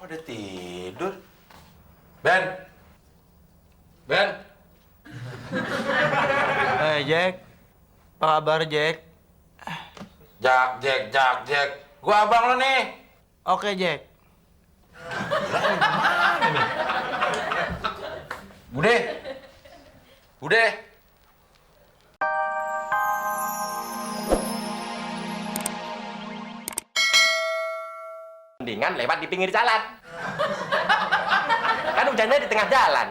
Udah tidur. Ben. Ben. Jack. Apa kabar, Jack? Jack. Gua abang lo nih. Oke, Jack. Bude. Mendingan lewat di pinggir jalan. Kan hujannya di tengah jalan.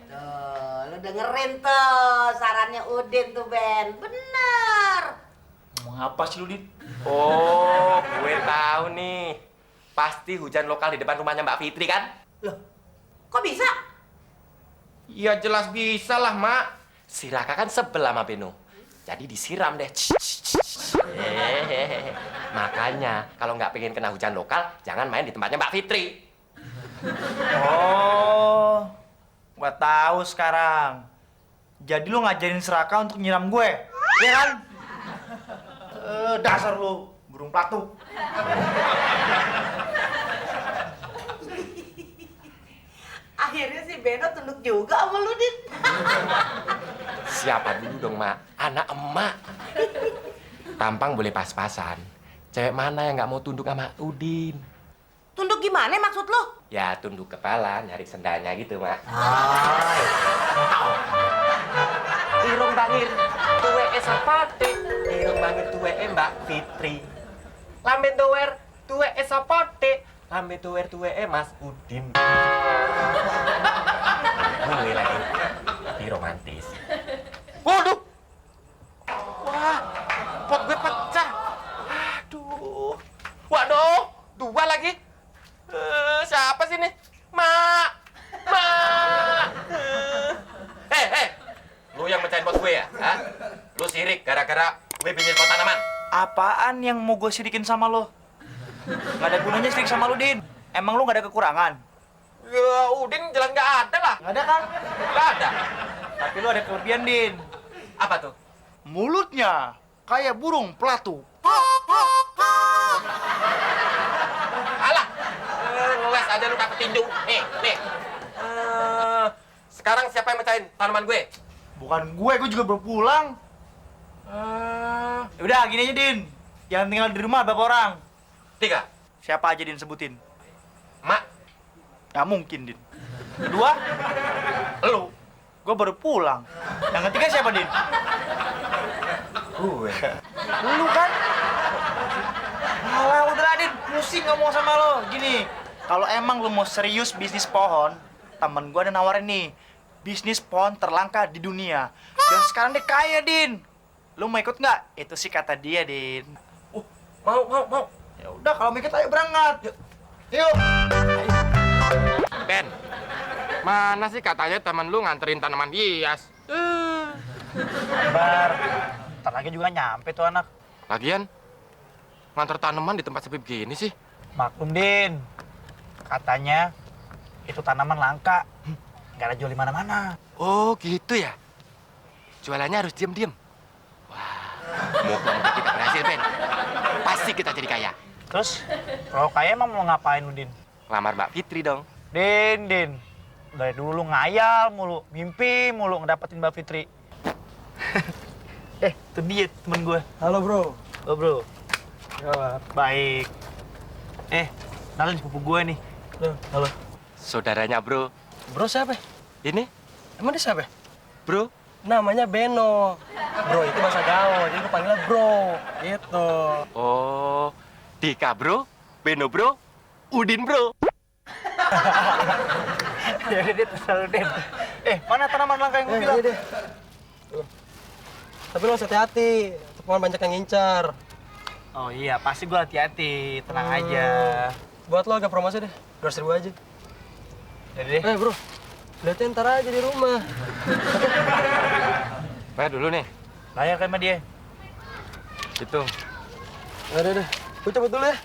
Tuh, lu dengerin tuh sarannya Udin tuh, Ben. Bener. Ngomong apa sih lu, Din? Oh, gue tahu nih. Pasti hujan lokal di depan rumahnya Mbak Fitri kan? Loh, kok bisa? Ya jelas bisa lah, Mak. Si Raka kan sebelah sama Beno. Jadi disiram deh. Makanya kalau nggak pengen kena hujan lokal, jangan main di tempatnya Mbak Fitri. Oh, gua tahu sekarang. Jadi lu ngajarin Seraka untuk nyiram gue, iya kan? Dasar lu, burung pelatuk. Akhirnya si Beno tunduk juga sama lu, Din. Siapa dulu dong, Mak? Anak emak. Tampang boleh pas-pasan. Cewek mana yang nggak mau tunduk sama Udin? Tunduk gimana maksud lu? Ya tunduk kepala, nyari sendalnya gitu, Mak. Irung bangir, tuwe esapate. Irung bangir tuwe Mbak Fitri. Lambe dower, tuwe esapate. Lambe dower tuwe Mas Udin. Gue lagi, tapi romantis. Waduh! Wah, pot gue pecah. Aduh. Waduh, dua lagi. Siapa sih nih? Mak! Lu yang mecahin pot gue ya? Hah? Lu sirik gara-gara gue bisnis pot tanaman? Apaan yang mau gue sirikin sama lo? Gak ada gunanya sirik sama lu, Din. Emang lu gak ada kekurangan? Ya, Udin jelas nggak ada lah. Gak ada kan? Nggak ada. Tapi lu ada kelebihan, Din. Apa tuh? Mulutnya kayak burung pelatuk. Alah, ngeles aja lu dapet tinju. Nih. Sekarang siapa yang mecahin tanaman gue? Bukan gue juga baru pulang. Udah, gini aja, Din. Yang tinggal di rumah berapa orang? 3. Siapa aja, Din, sebutin. Mak, Gak mungkin, Din. Kedua, lu. gue baru pulang. Yang ketiga siapa, Din? Gue. Lu kan? Alah, udahlah, Din. Pusing ngomong sama lo. Gini, kalau emang lu mau serius bisnis pohon, temen gue ada nawarin nih. Bisnis pohon terlangka di dunia. Dan sekarang dia kaya, Din. Lu mau ikut nggak? Itu sih kata dia, Din. Mau. Ya udah, kalau mau ikut ayo berangkat. Yuk. Ben, mana sih katanya temen lu nganterin tanaman hias? Sabar. Ntar lagi juga nyampe tuh anak. Lagian, nganter tanaman di tempat sepi begini sih. Maklum, Din. Katanya itu tanaman langka. Nggak ada jual di mana-mana. Oh, gitu ya? Jualannya harus diem-diem. Wah, moga-moga kita berhasil, Ben. Pasti kita jadi kaya. Terus, kalau kaya emang mau ngapain lu, Din? Lamar Mbak Fitri dong. Din. Dari dulu lu ngayal mulu, mimpi mulu ngedapetin Mbak Fitri. Itu dia temen gue. Halo bro. Oh bro. Ya, Baik. Kenalin sepupu gue nih. halo. Saudaranya, bro. Bro siapa? Ini, Emang dia siapa? bro. Namanya Beno. Bro itu bahasa gaul, jadi gue panggilnya bro. Gitu. Oh, Dika, bro. Beno, bro. Udin, bro. Jadi dia terserah Din. Mana tanaman langka yang gue bilang? Iya deh. Tapi lo harus hati-hati, teman banyak yang ngincar. Oh iya, pasti gue hati-hati. Tenang aja. Buat lo agak promosi deh, 200.000 aja. Jadi deh. Bro, liatin ntar aja di rumah. Bayar dulu nih. Bayar kan sama dia. Hitung. Udah. Gue cabut dulu ya.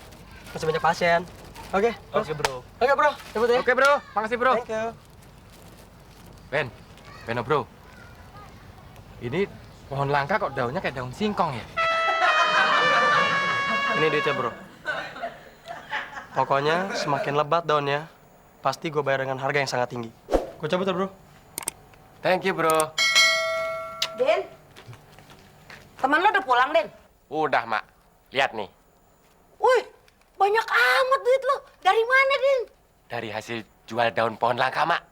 Masih banyak pasien. Oke, Oke bro. Oke bro, cabut ya. Oke, bro. Makasih, bro. Thank you. Beno, bro. Ini pohon langka kok daunnya kayak daun singkong ya? Ini duitnya bro. Pokoknya semakin lebat daunnya, pasti gue bayar dengan harga yang sangat tinggi. Gue cabut ya, bro. Thank you, bro. Din, teman lo udah pulang, Din? Udah, Mak. Lihat nih. Wih, banyak amat duit lo. Dari mana, Din? Dari hasil jual daun pohon langka, Mak.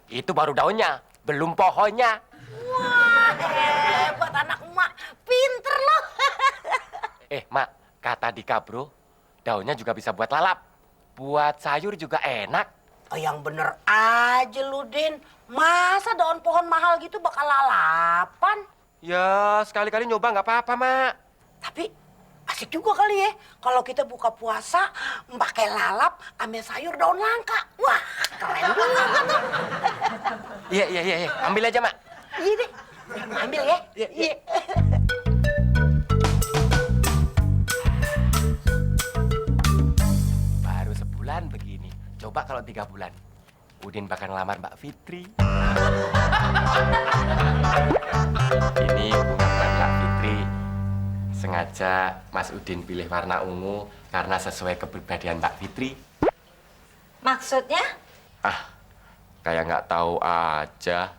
Itu baru daunnya, belum pohonnya. Wah, hebat anak emak. Pinter lo. Mak, kata Dika, bro, daunnya juga bisa buat lalap. Buat sayur juga enak. Oh, yang bener aja lu, Din. Masa daun pohon mahal gitu bakal lalapan? Ya, sekali-kali nyoba nggak apa-apa, Mak. Tapi asik juga kali ya kalau kita buka puasa pakai lalap ame sayur daun langka. Wah, keren banget tuh. Iya. Ambil aja, Mak. Iya deh. Ambil ya. Iya. Baru sebulan begini. Coba kalau 3 bulan. Udin bakal ngelamar Mbak Fitri. Ini bunga buat Mbak Fitri. Sengaja Mas Udin pilih warna ungu karena sesuai kepribadian Mbak Fitri. Maksudnya? Kayak nggak tahu aja.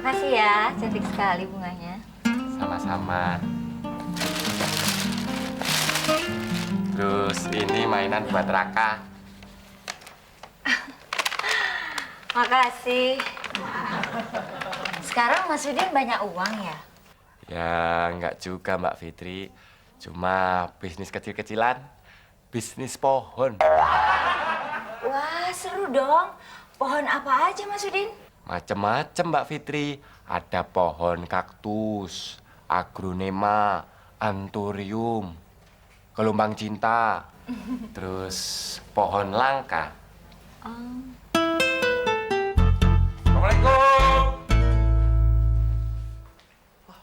Makasih ya, cantik sekali bunganya. Sama-sama. Terus ini mainan buat Raka. Makasih. Sekarang Mas Udin banyak uang ya? Ya, nggak juga Mbak Fitri. Cuma bisnis kecil-kecilan. Bisnis pohon. Wah, seru dong. Pohon apa aja Mas Udin? Macem-macem Mbak Fitri. Ada pohon kaktus, aglonema, anthurium, gelombang cinta, terus pohon langka. Assalamualaikum. Wah,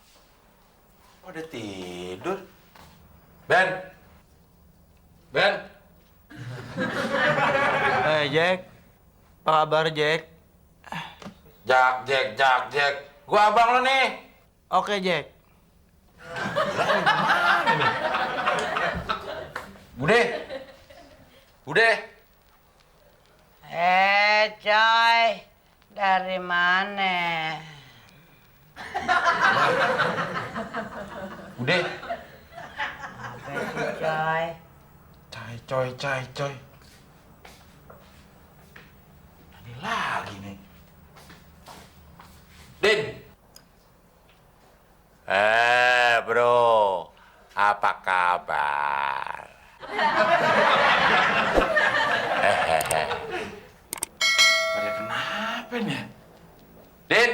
pada tidur. Ben. Jack. Apa kabar, Jack? Jack. Gua abang lo nih. Oke, Jack. Bude. Coy. Dari mana? Bude. Coy. Coy. Ini lagi nih. Din. Bro, apa kabar? Pada kenapa nih? Din.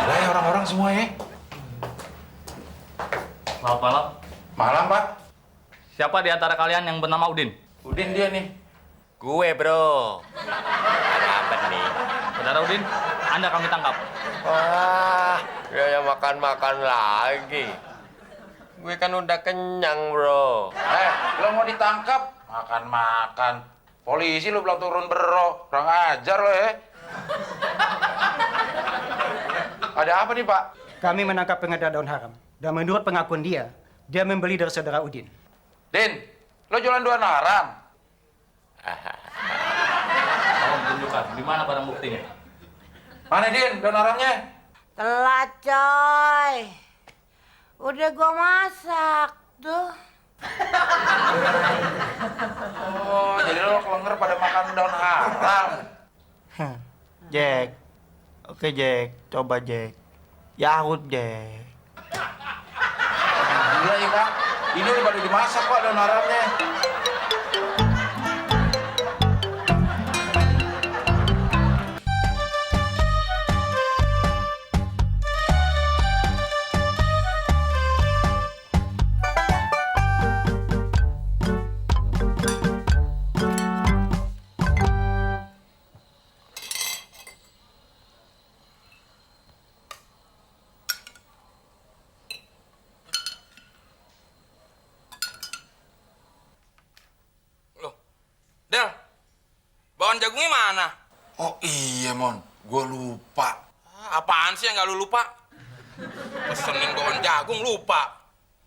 Gila ya orang-orang semua ya. Selamat malam. Malam, Pak. Siapa di antara kalian yang bernama Udin? Udin dia nih. Gue, bro. Ada apa nih? Saudara Udin, Anda kami tangkap. Wah, dia yang makan-makan lagi. Gue kan udah kenyang, bro. Lo mau ditangkap? Makan. Polisi lo bilang turun bero. Kurang ajar lo ya. Ada apa nih, Pak? Kami menangkap pengedar daun haram. Dan menurut pengakuan dia membeli dari saudara Udin. Din, lo jualan daun haram? Tolong tunjukkan, di mana barang buktinya? Mana, Din, daun haramnya? Telat, coy. Udah gua masak tuh. Oh, jadi lo kelenger pada makan daun haram. Jack. Oke, Jack. Coba, Jack. Yahut, Jack. Gila ya, Pak. Ini udah pada dimasak kok daun haramnya. Del, bawang jagungnya mana? Oh iya, Mon. Gue lupa. Apaan sih yang nggak lu lupa? Pesenin bawang jagung lupa.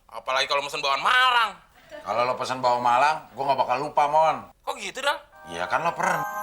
Apalagi kalau mesen bawang Malang. Kalau lo pesen bawang Malang, gue nggak bakal lupa, Mon. Kok gitu, Dal? Iya kan lo pernah.